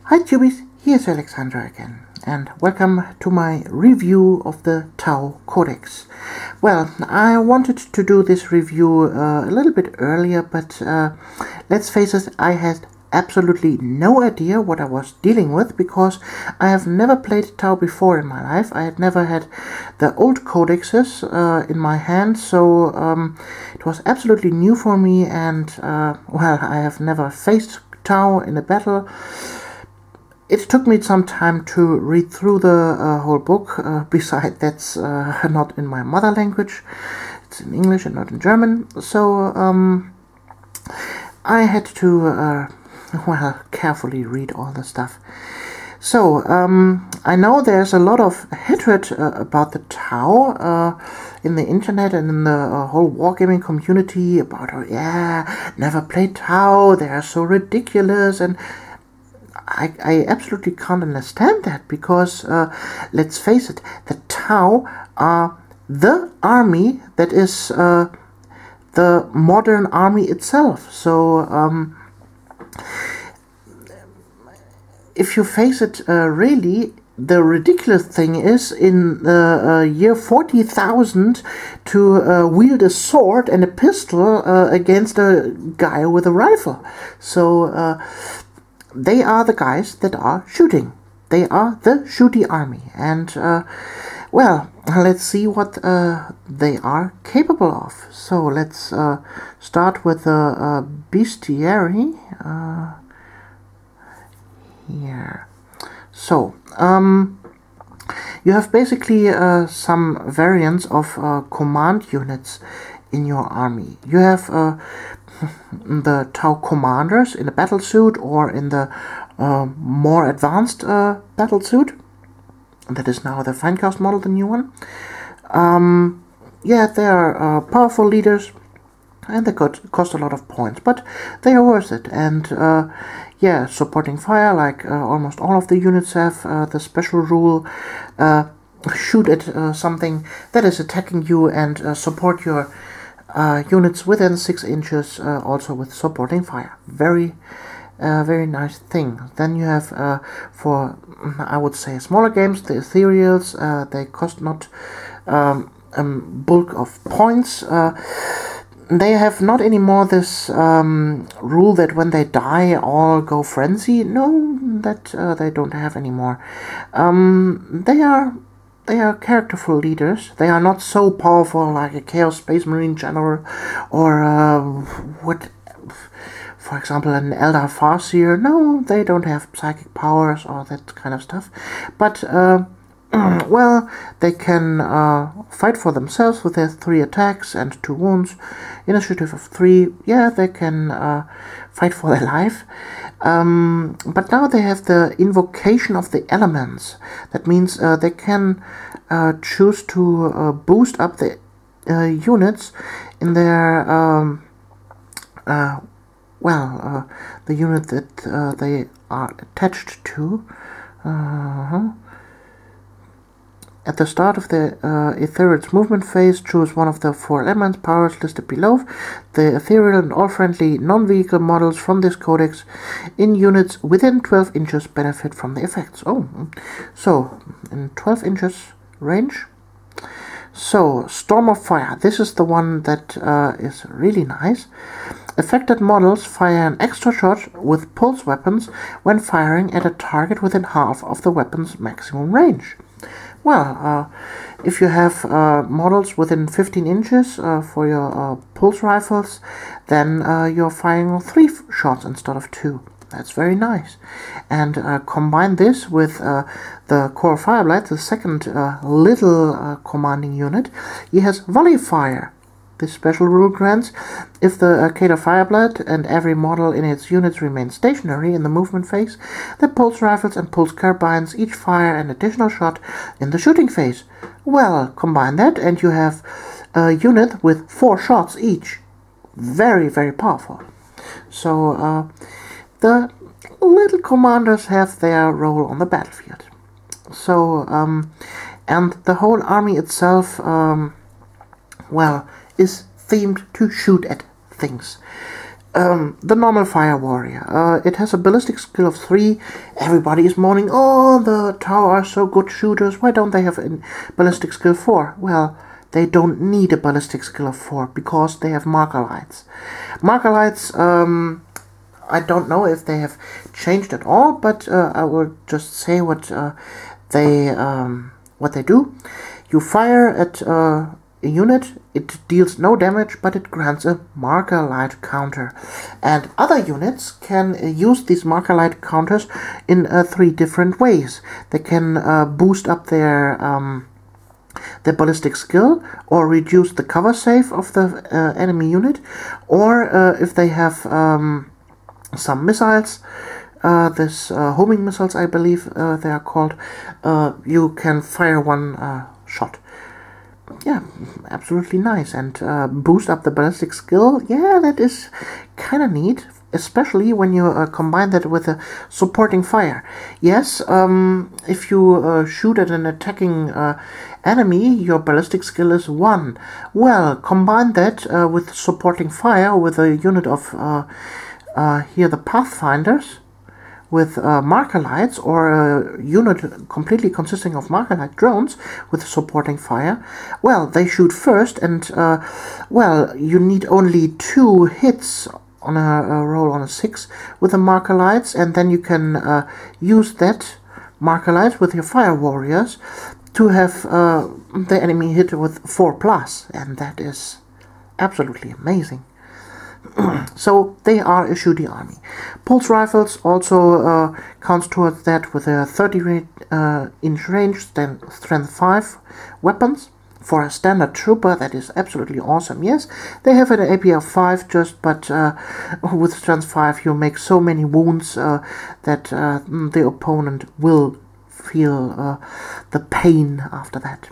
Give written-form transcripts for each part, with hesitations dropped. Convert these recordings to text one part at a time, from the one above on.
Hi Tubies, here's Alexandra again, and welcome to my review of the Tau Codex. Well, I wanted to do this review a little bit earlier, but let's face it, I had absolutely no idea what I was dealing with, because I have never played Tau before in my life. I had never had the old codexes in my hand, so it was absolutely new for me, and well, I have never faced Tau in a battle. It took me some time to read through the whole book. Besides, that's not in my mother language. It's in English and not in German. So I had to, well, carefully read all the stuff. So I know there's a lot of hatred about the Tau in the internet and in the whole wargaming community about, oh yeah, never played Tau, they are so ridiculous, and I absolutely can't understand that, because let's face it, the Tau are the army that is the modern army itself. So if you face it, really, the ridiculous thing is, in the year 40,000, to wield a sword and a pistol against a guy with a rifle. So they are the guys that are shooting. They are the shooty army. And, well, let's see what they are capable of. So let's start with the Bestiary. Here. So, you have basically some variants of command units in your army. You have the Tau commanders in a battlesuit, or in the more advanced battlesuit. That is now the Finecast model, the new one. Yeah, they are powerful leaders, and they cost a lot of points, but they are worth it. And yeah, supporting fire, like almost all of the units have the special rule. Shoot at something that is attacking you, and support your units within 6 inches, also with supporting fire. Very nice thing. Then you have, for, I would say, smaller games, the ethereals. They cost not a bulk of points. They have not anymore this rule that when they die all go frenzy. No, that they don't have anymore. They are characterful leaders. They are not so powerful like a Chaos Space Marine General, or what, for example, an Eldar Farseer. No, they don't have psychic powers or that kind of stuff. But well, they can fight for themselves with their 3 attacks and 2 wounds, initiative of 3. Yeah, they can fight for their life. But now they have the invocation of the elements. That means they can choose to boost up the units in their well, the unit that they are attached to. At the start of the Ethereal's movement phase, choose one of the 4 elements powers listed below. The Ethereal and all friendly non-vehicle models from this codex in units within 12 inches benefit from the effects. Oh, so in 12 inches range. So, Storm of Fire. This is the one that is really nice. Affected models fire an extra shot with pulse weapons when firing at a target within half of the weapon's maximum range. Well, if you have models within 15 inches for your pulse rifles, then you're firing 3 shots instead of 2. That's very nice. And combine this with the Core Fireblight, the second little commanding unit. He has Volley Fire. This special rule grants, if the Arcade of Fireblight and every model in its units remains stationary in the movement phase, the pulse rifles and pulse carbines each fire an additional shot in the shooting phase. Well, combine that and you have a unit with 4 shots each. Very powerful. So the little commanders have their role on the battlefield. So and the whole army itself, well, is themed to shoot at things. The normal fire warrior. It has a ballistic skill of 3. Everybody is moaning, oh, the Tau are so good shooters, why don't they have a ballistic skill 4? Well, they don't need a ballistic skill of 4 because they have marker lights. Marker lights, I don't know if they have changed at all, but I will just say what they do. You fire at a unit, it deals no damage, but it grants a marker light counter. And other units can use these marker light counters in 3 different ways. They can boost up their ballistic skill, or reduce the cover save of the enemy unit, or if they have some missiles, this homing missiles, I believe they are called, you can fire one shot. Yeah, absolutely nice. And boost up the ballistic skill, yeah, that is kind of neat, especially when you combine that with a supporting fire. Yes, if you shoot at an attacking enemy, your ballistic skill is 1. Well, combine that with supporting fire with a unit of here the Pathfinders with marker lights, or a unit completely consisting of marker light drones with supporting fire. Well, they shoot first, and well, you need only 2 hits on a roll on a 6 with the marker lights, and then you can use that marker light with your fire warriors to have the enemy hit with 4+, and that is absolutely amazing. So they are a shooty army. Pulse rifles also counts towards that with a 30-inch range, strength 5 weapons. For a standard trooper, that is absolutely awesome. Yes, they have an AP of 5 just, but with strength 5 you make so many wounds that the opponent will feel the pain after that.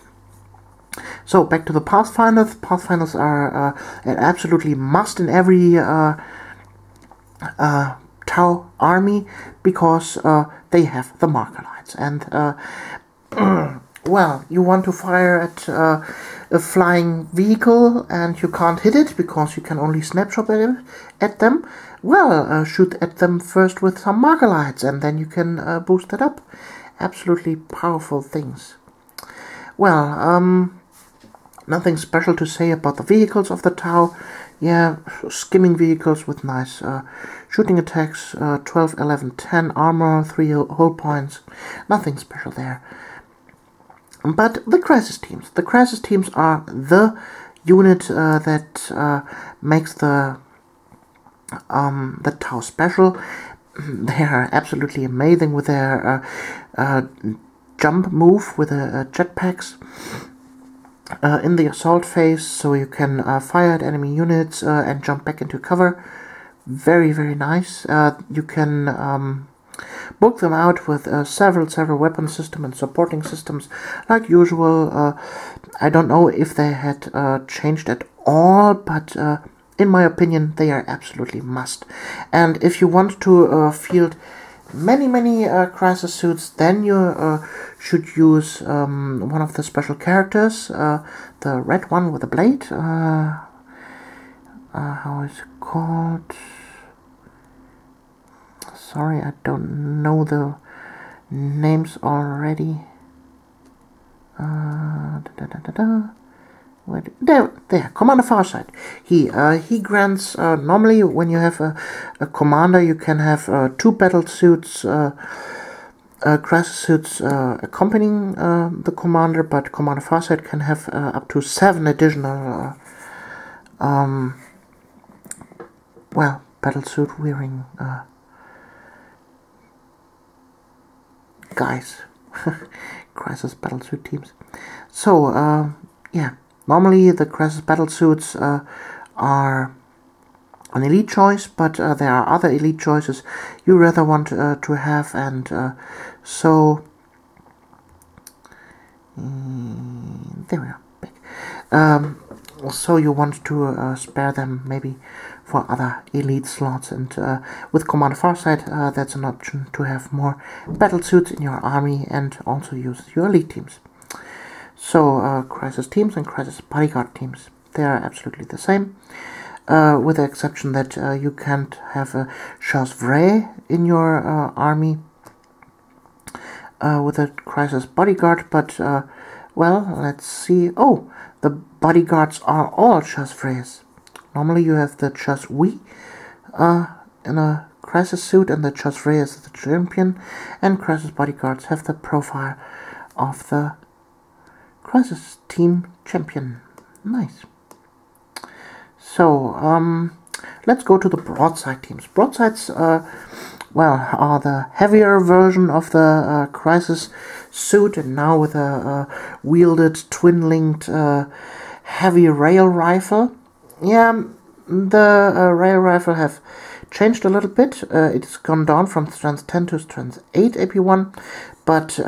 So back to the Pathfinders. Pathfinders are an absolutely must in every Tau army, because they have the marker lights. And well, you want to fire at a flying vehicle and you can't hit it because you can only snapshot at them. Well, shoot at them first with some marker lights, and then you can boost it up. Absolutely powerful things. Well, nothing special to say about the vehicles of the Tau. Yeah, skimming vehicles with nice shooting attacks, 12, 11, 10 armor, 3 hull points. Nothing special there. But the crisis teams. The crisis teams are the unit that makes the Tau special. They are absolutely amazing with their jump move with the jetpacks. In the assault phase, so you can fire at enemy units and jump back into cover. Very, very nice. You can book them out with several weapon systems and supporting systems like usual. I don't know if they had changed at all, but in my opinion they are absolutely must. And if you want to field many crisis suits, then you should use one of the special characters, the red one with the blade. How is it called? Sorry, I don't know the names already. There, Commander Farsight. He grants, normally when you have a commander, you can have 2 battle suits, crisis suits accompanying the commander, but Commander Farsight can have up to 7 additional, well, battle suit wearing guys. Crisis battle suit teams. So, yeah. Normally, the crisis battle suits are an elite choice, but there are other elite choices you rather want to have, and so there we are. Back. So you want to spare them maybe for other elite slots, and with Commander Farsight, that's an option to have more battle suits in your army and also use your elite teams. So, crisis teams and crisis bodyguard teams, they are absolutely the same. with the exception that you can't have a chasse vray in your army with a crisis bodyguard, but well, let's see. Oh, the bodyguards are all chasse vrays. Normally you have the chasse oui in a crisis suit, and the chasse vray is the champion, and crisis bodyguards have the profile of the crisis team champion. Nice. So let's go to the broadside teams. Broadsides well, are the heavier version of the crisis suit, and now with a wielded twin-linked heavy rail rifle. Yeah, the rail rifle have changed a little bit. It's gone down from strength 10 to strength 8 AP1, but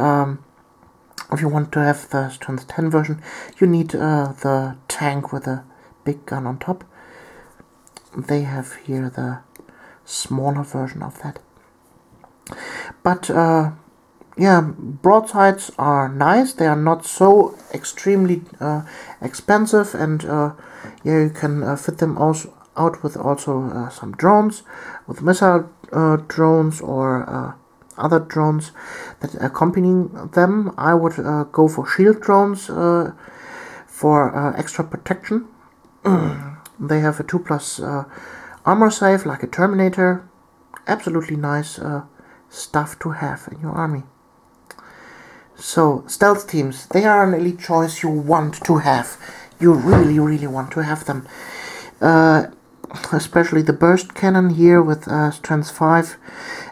if you want to have the strength 10 version, you need the tank with a big gun on top. They have here the smaller version of that. But yeah, broadsides are nice. They are not so extremely expensive, and yeah, you can fit them also out with also some drones, with missile drones or other drones that accompany them. I would go for shield drones for extra protection. They have a 2+ armor save like a Terminator. Absolutely nice stuff to have in your army. So, stealth teams, they are an elite choice you want to have. You really want to have them. Especially the burst cannon here with strength 5,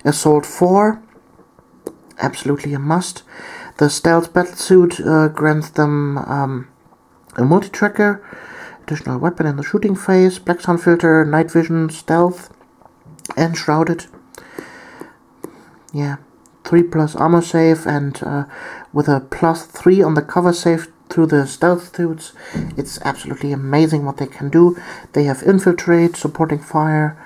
assault 4. Absolutely a must. The stealth battlesuit grants them a multi-tracker, additional weapon in the shooting phase, black sun filter, night vision, stealth, and shrouded. Yeah, 3+ armor save, and with a +3 on the cover save through the stealth suits. It's absolutely amazing what they can do. They have infiltrate, supporting fire.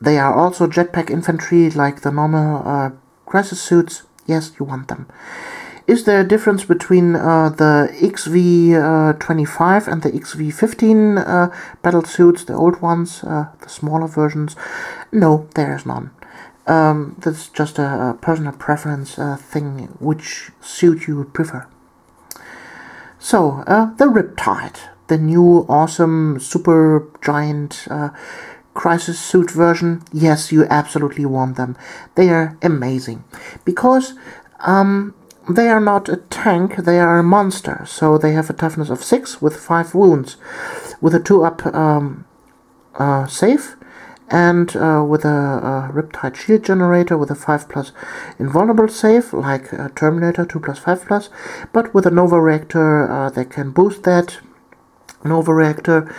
They are also jetpack infantry like the normal crisis suits. Yes, you want them. Is there a difference between the XV-25 and the XV-15 battle suits, the old ones, the smaller versions? No, there is none. That's just a personal preference thing, which suit you would prefer. So, the Riptide, the new awesome super giant crisis suit version. Yes, you absolutely want them. They are amazing because they are not a tank, they are a monster. So they have a toughness of 6 with 5 wounds, with a 2-up save, and with a Riptide shield generator with a 5+ invulnerable save, like Terminator 2+, 5+, but with a Nova Reactor they can boost that. Nova Reactor,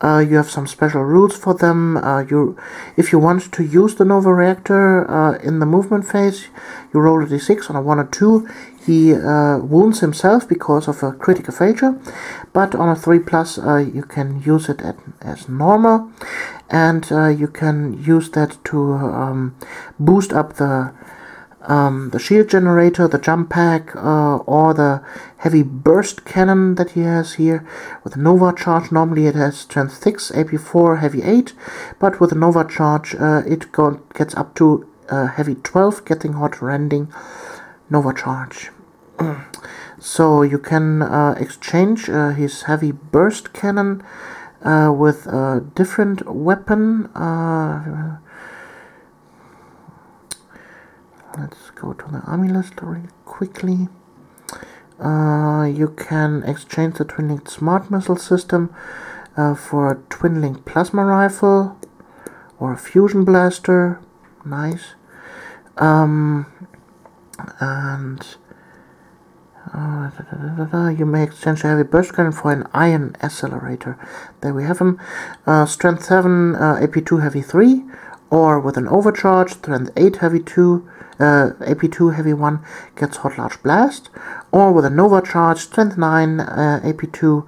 you have some special rules for them. If you want to use the Nova Reactor in the movement phase, you roll a d6 on a 1 or 2. He wounds himself because of a critical failure, but on a 3+, you can use it as normal, and you can use that to boost up the shield generator, the jump pack, or the heavy burst cannon that he has here. With a Nova charge, normally it has strength 6, AP4, heavy 8, but with a Nova charge it gets up to heavy 12, getting hot, rending, Nova charge. So you can exchange his heavy burst cannon with a different weapon. Let's go to the army list really quickly. You can exchange the twin-linked smart missile system for a twin-linked plasma rifle or a fusion blaster. Nice. And you may exchange a heavy burst cannon for an ion accelerator. There we have him. Strength 7, AP2 heavy 3, or with an overcharge, strength 8 heavy 2, AP2 heavy 1 gets hot large blast, or with a Nova charge, strength 9, AP2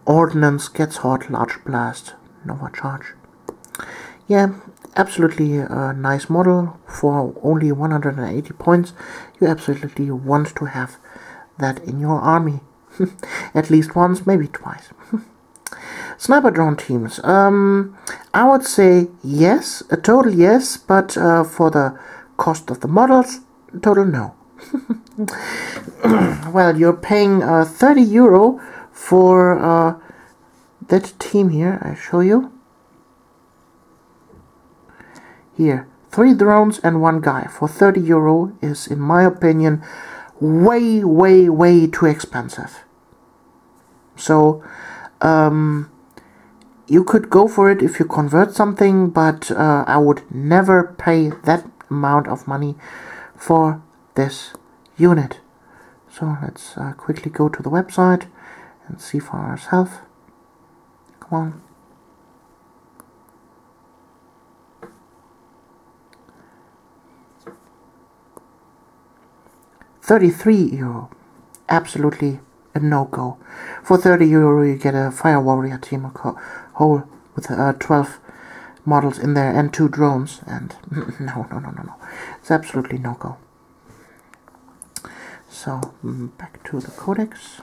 ordnance gets hot large blast, Nova charge. Yeah, absolutely a nice model for only 180 points. You absolutely want to have that in your army. At least once, maybe twice. Sniper drone teams. I would say yes, a total yes, but for the cost of the models, total no. Well, you're paying €30 for that team here. I show you. Here, 3 drones and 1 guy for €30 is, in my opinion, way, way, way too expensive. So, you could go for it if you convert something, but I would never pay that amount of money for this unit. So let's quickly go to the website and see for ourselves. Come on. €33. Absolutely a no-go. For €30 you get a Fire Warrior team whole with 12 models in there and 2 drones, and no. It's absolutely no-go. So, back to the Codex.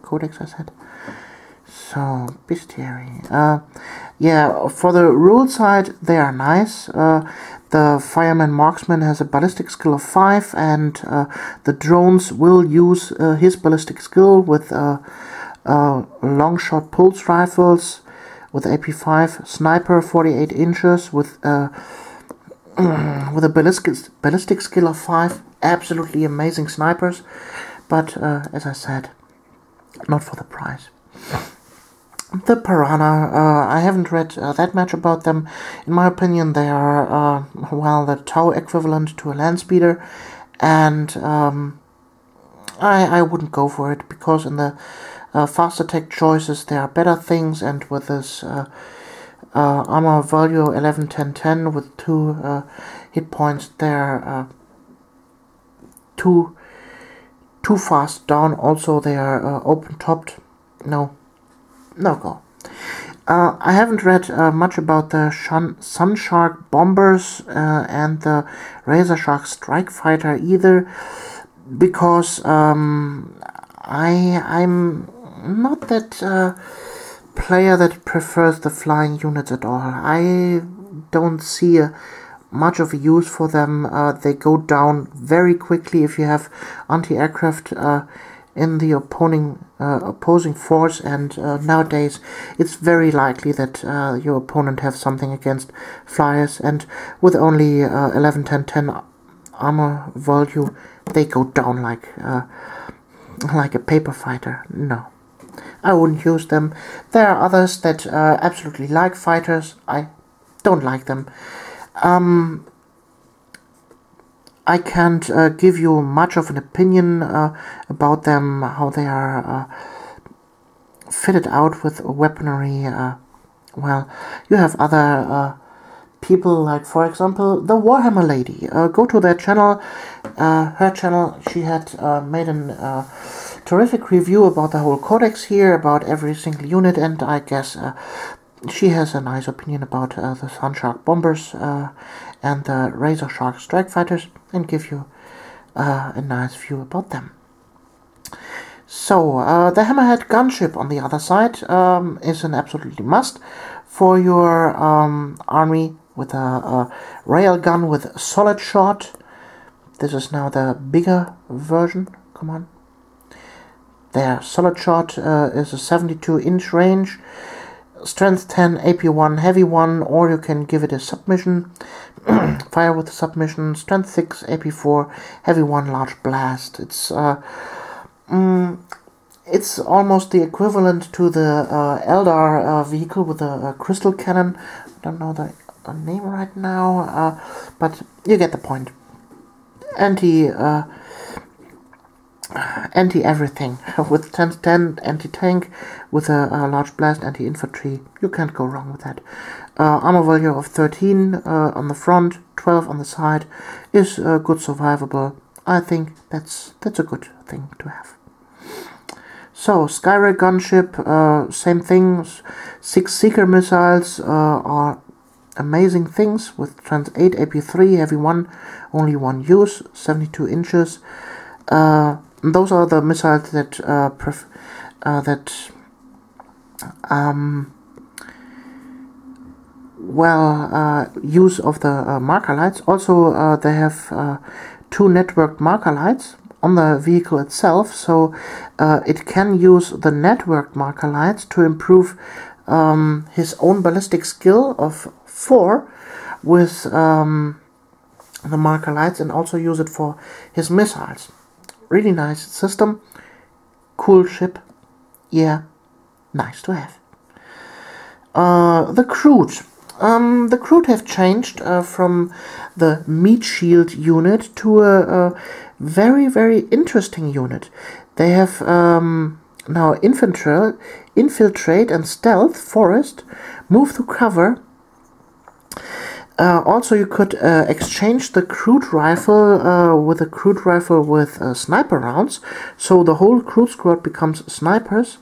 Codex, I said. So, Bestiary. Yeah, for the rule side, they are nice. The Fireman Marksman has a ballistic skill of 5, and the drones will use his ballistic skill with long shot pulse rifles with AP5, sniper 48 inches with a ballistic skill of 5. Absolutely amazing snipers, but as I said, not for the price. The Piranha, I haven't read that much about them. In my opinion, they are, well, the Tau equivalent to a land speeder, and I wouldn't go for it, because in the fast attack choices there are better things, and with this armor value 11, 10, 10 with 2 hit points, they're too fast down. Also, they are open topped. No go. I haven't read much about the Sun Shark bombers and the Razor Shark strike fighter either, because I'm not that player that prefers the flying units at all. I don't see much of a use for them. They go down very quickly if you have anti-aircraft in the opposing force, and nowadays it's very likely that your opponent has something against flyers, and with only 11, 10, 10 armor value, they go down like a paper fighter. No, I wouldn't use them. There are others that absolutely like fighters. I don't like them. I can't give you much of an opinion about them, how they are fitted out with weaponry. Well, you have other people, like, for example, the Warhammer Lady. Go to their channel. Her channel, she had made a terrific review about the whole codex here, about every single unit, and I guess she has a nice opinion about the Sun Shark bombers and the Razor Shark strike fighters, and give you a nice view about them. So, the Had Gunship on the other side is an absolutely must for your army, with a railgun with solid shot. This is now the bigger version. Come on. Their solid shot is a 72-inch range. Strength 10, AP1, heavy 1, or you can give it a submission. Fire with a submission. Strength 6, AP4, heavy 1, large blast. It's almost the equivalent to the Eldar vehicle with a crystal cannon. I don't know the name right now, but you get the point. Anti-everything, with 10-10, anti-tank, with a large blast, anti-infantry. You can't go wrong with that. Armor value of 13 on the front, 12 on the side, is good survivable. I think that's a good thing to have. So, Red Gunship, same thing. 6 Seeker missiles are amazing things, with trans 8, AP3, heavy 1, only 1 use, 72 inches. Those are the missiles that use of the marker lights. Also, they have 2 networked marker lights on the vehicle itself, so it can use the networked marker lights to improve his own ballistic skill of 4 with the marker lights, and also use it for his missiles. Really nice system, cool ship, yeah, nice to have. The Crude. The Crude have changed from the meat shield unit to a very, very interesting unit. They have now infiltrate and stealth, forest, move to cover. Also, you could exchange the Crude rifle with a Crude rifle with sniper rounds, so the whole Crude squad becomes snipers.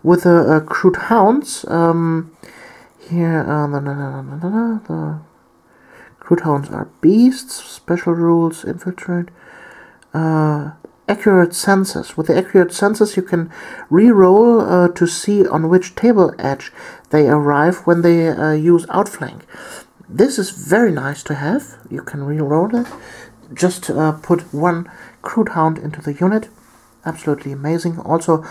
With the Crude hounds, here the Crude hounds are beasts. Special rules: infiltrate. Accurate senses. With the accurate senses, you can re-roll to see on which table edge they arrive when they use outflank. This is very nice to have. You can re-roll it. Just put 1 Crude hound into the unit. Absolutely amazing. Also,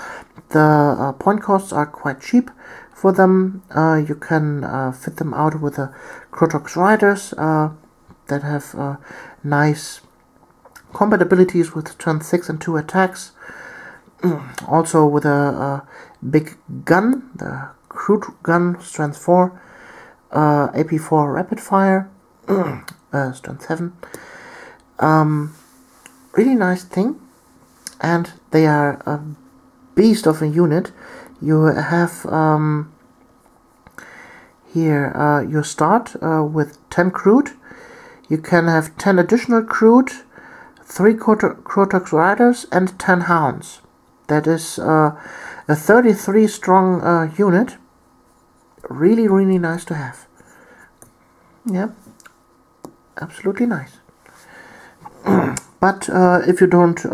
the point costs are quite cheap for them. You can fit them out with the Codex Riders that have nice combat abilities with turn 6 and 2 attacks. Also with a big gun, the Crude gun, strength 4, AP4 rapid fire, strength 7. Really nice thing, and they are a beast of a unit. You have here you start with 10 Crude. You can have 10 additional Crude, 3 Codex Riders, and 10 Hounds. That is a 33 strong unit. Really, really nice to have. Yeah, absolutely nice. But if you don't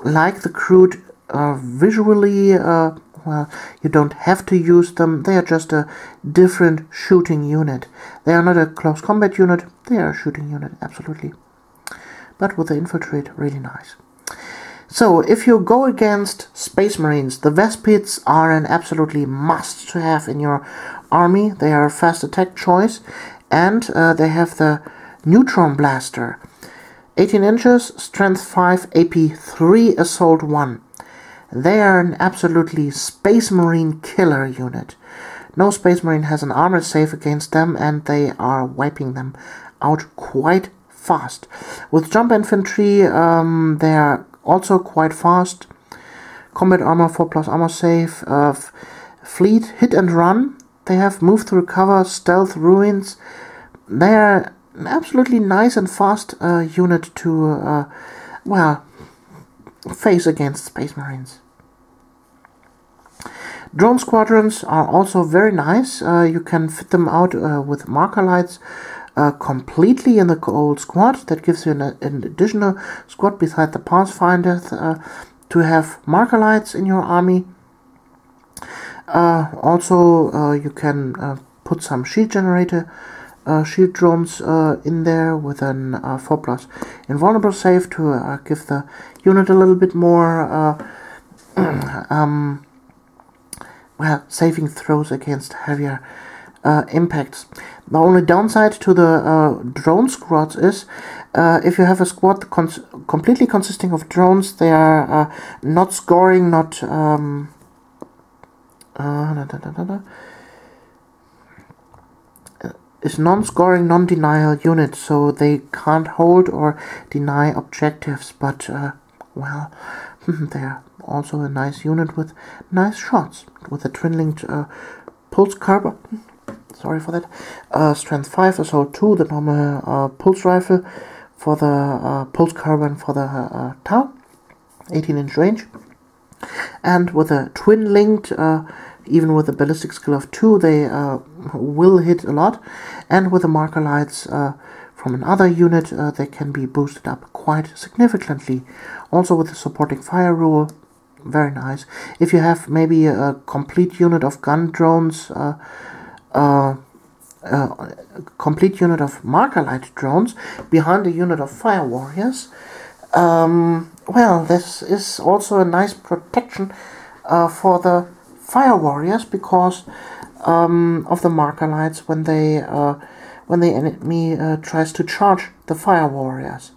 like the Crude visually, well, you don't have to use them. They are just a different shooting unit. They are not a close combat unit. They are a shooting unit, absolutely. But with the infiltrate, really nice. So, if you go against Space Marines, the Vespids are an absolutely must to have in your army. They are a fast attack choice, and they have the Neutron Blaster. 18 inches, strength 5, AP 3, assault 1. They are an absolutely Space Marine killer unit. No Space Marine has an armor save against them, and they are wiping them out quite fast. With jump infantry, they are also quite fast. Combat armor 4+ armor save. Fleet hit and run. They have move through cover, stealth, ruins. They are an absolutely nice and fast unit to well, face against Space Marines. Drone squadrons are also very nice. You can fit them out with marker lights completely in the old squad. That gives you an additional squad beside the Pathfinder to have marker lights in your army. Also, you can put some shield generator shield drones in there with an 4+ invulnerable save to give the unit a little bit more well, saving throws against heavier impacts. The only downside to the drone squads is if you have a squad completely consisting of drones, they are not scoring, not is non-scoring, non-denial unit, so they can't hold or deny objectives, but well, they are also a nice unit with nice shots, with a twin-linked pulse carbine. Sorry for that. Strength 5, assault 2, the normal pulse rifle for the pulse carbine for the Tau, 18-inch range, and with a twin-linked, even with a ballistic skill of 2, they will hit a lot, and with the marker lights from another unit, they can be boosted up quite significantly. Also with the supporting fire rule, very nice. If you have maybe a complete unit of gun drones, complete unit of marker light drones behind a unit of fire warriors, well, this is also a nice protection for the fire warriors, because of the marker lights when the enemy tries to charge the fire warriors.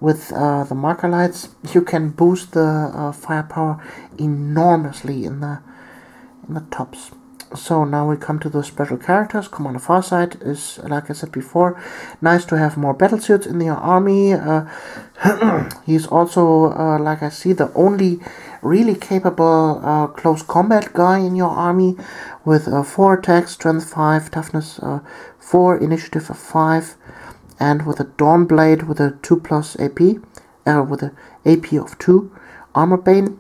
With the marker lights, you can boost the firepower enormously in the tops. So now we come to the special characters. Commander Farsight is, like I said before, nice to have more battlesuits in your army. He's also, like I see, the only really capable close combat guy in your army, with 4 attacks, strength 5, toughness 4, initiative 5, and with a Dawnblade with a 2+ AP, with an AP of 2, Armor Bane.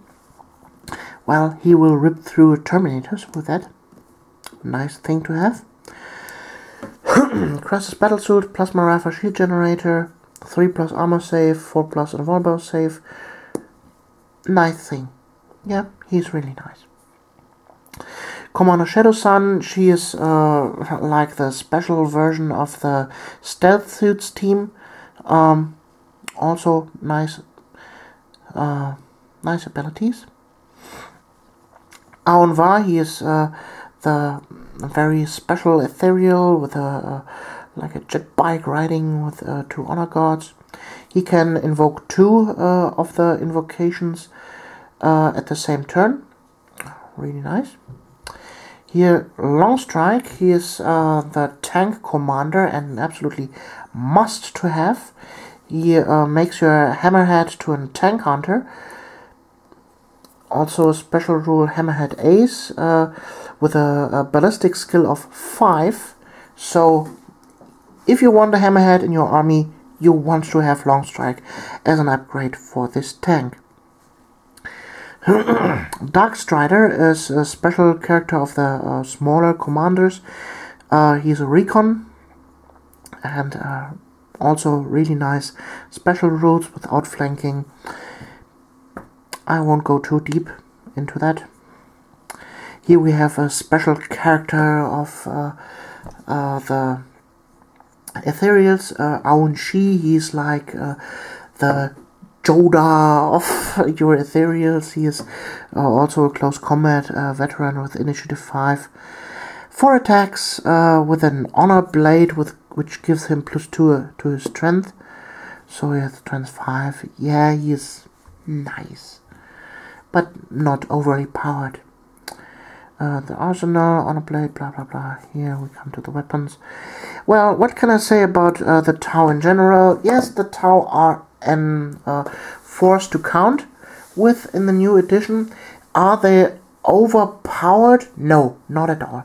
Well, he will rip through Terminators with that. Nice thing to have. Crassus Battlesuit, Plasma Rifle Shield Generator, 3+ armor save, 4+ invulnerable save. Nice thing. Yeah, he's really nice. Commander Shadow Sun, she is like the special version of the Stealth Suits team. Also nice, nice abilities. Aonvar, he is the very special ethereal with a like a jet bike riding with 2 honor guards. He can invoke 2 of the invocations at the same turn. Really nice. Here, Longstrike, he is the tank commander and an absolutely must to have. He makes your Hammerhead to a tank hunter. Also a special rule, Hammerhead Ace, with a ballistic skill of 5. So if you want a Hammerhead in your army, you want to have Longstrike as an upgrade for this tank. Darkstrider is a special character of the smaller commanders. He's a recon, and also really nice special rules with outflanking. I won't go too deep into that. Here we have a special character of the Ethereals, Aun Shi. He's like the Yoda of your Ethereals. He is also a close combat veteran with initiative 5. 4 attacks with an honor blade, which gives him +2 to his strength. So he has strength 5. Yeah, he is nice, but not overly powered. The arsenal, honor blade, blah blah blah. Here we come to the weapons. Well, what can I say about the Tau in general? Yes, the Tau are an force to count with in the new edition. Are they overpowered? No, not at all.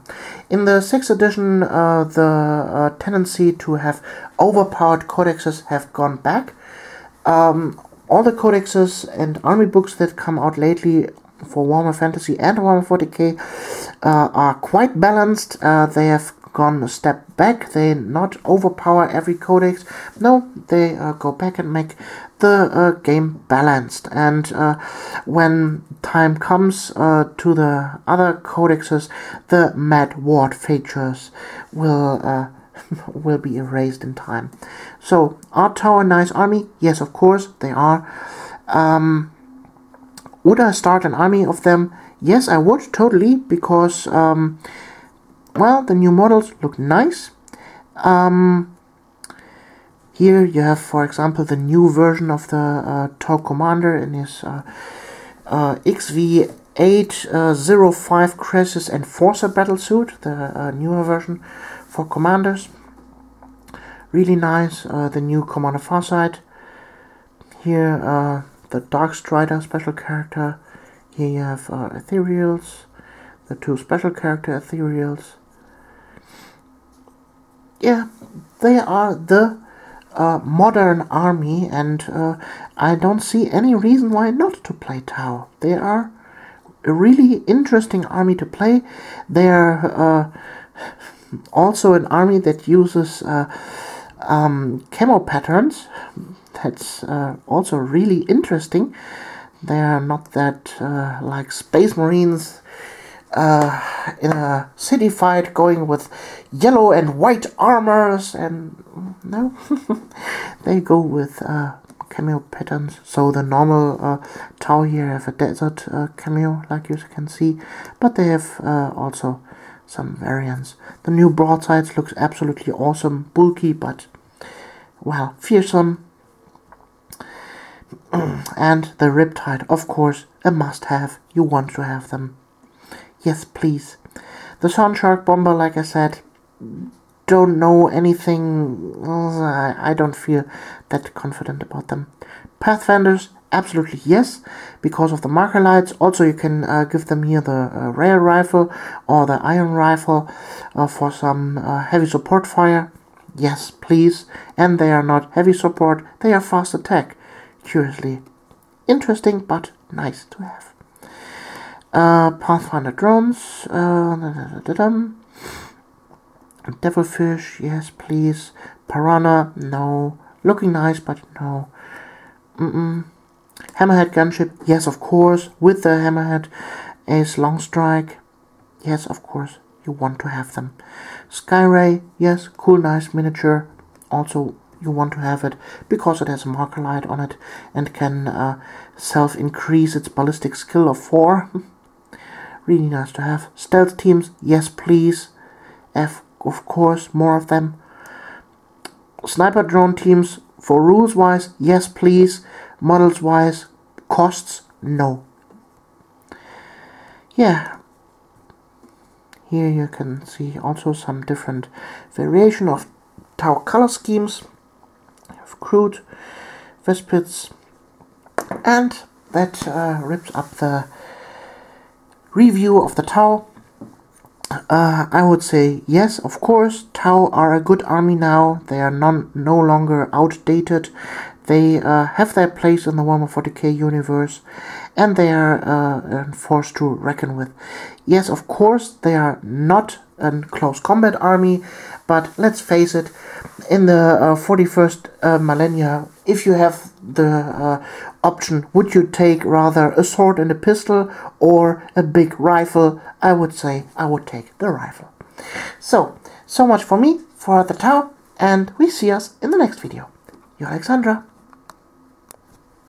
In the 6th edition, the tendency to have overpowered codexes have gone back. All the codexes and army books that come out lately for Warhammer Fantasy and Warhammer 40k are quite balanced. They have gone a step back. They not overpower every codex. No, they go back and make the game balanced. And when time comes to the other codexes, the Mad Ward features will be erased in time. So, are Tau a nice army? Yes, of course, they are. Would I start an army of them? Yes, I would, totally, because, well, the new models look nice. Here you have, for example, the new version of the Tau Commander in his XV805 Crisis Enforcer battlesuit, the newer version for commanders. Really nice. The new Commander Farsight. Here, the Darkstrider special character. Here you have Ethereals, the 2 special character Ethereals. Yeah, they are the modern army, and I don't see any reason why not to play Tau. They are a really interesting army to play. They are also an army that uses camo patterns. That's also really interesting. They are not that like Space Marines in a city fight going with yellow and white armors, and no, they go with cameo patterns. So the normal Tau here have a desert cameo, like you can see, but they have also some variants. The new Broadsides looks absolutely awesome, bulky, but well, fearsome. And the Riptide, of course, a must-have. You want to have them. Yes, please. The Sunshark Bomber, like I said, don't know anything. I don't feel that confident about them. Pathfinders, absolutely yes, because of the marker lights. Also, you can give them here the rail rifle or the iron rifle for some heavy support fire. Yes, please. And they are not heavy support, they are fast attack. Curiously interesting, but nice to have. Pathfinder drones, Devilfish, yes please. Piranha, no. Looking nice, but no. Hammerhead Gunship, yes of course, with the Hammerhead. Ace Long Strike, yes of course, you want to have them. Skyray, yes, cool, nice miniature. Also you want to have it because it has a marker light on it and can self-increase its ballistic skill of 4. Really nice to have. Stealth teams, yes please. Of course, more of them. Sniper drone teams, for rules wise, yes please. Models wise, costs, no. Yeah. Here you can see also some different variation of Tau color schemes. You have crude, Vespids, and that rips up the review of the Tau. I would say yes, of course. Tau are a good army now. They are no longer outdated. They have their place in the Warhammer 40k universe, and they are a force to reckon with. Yes, of course, they are not a close combat army, but let's face it, in the 41st millennia, if you have the option, would you take rather a sword and a pistol or a big rifle? I would say I would take the rifle. So much for me, for the Tau, and we see us in the next video. Your Alexandra.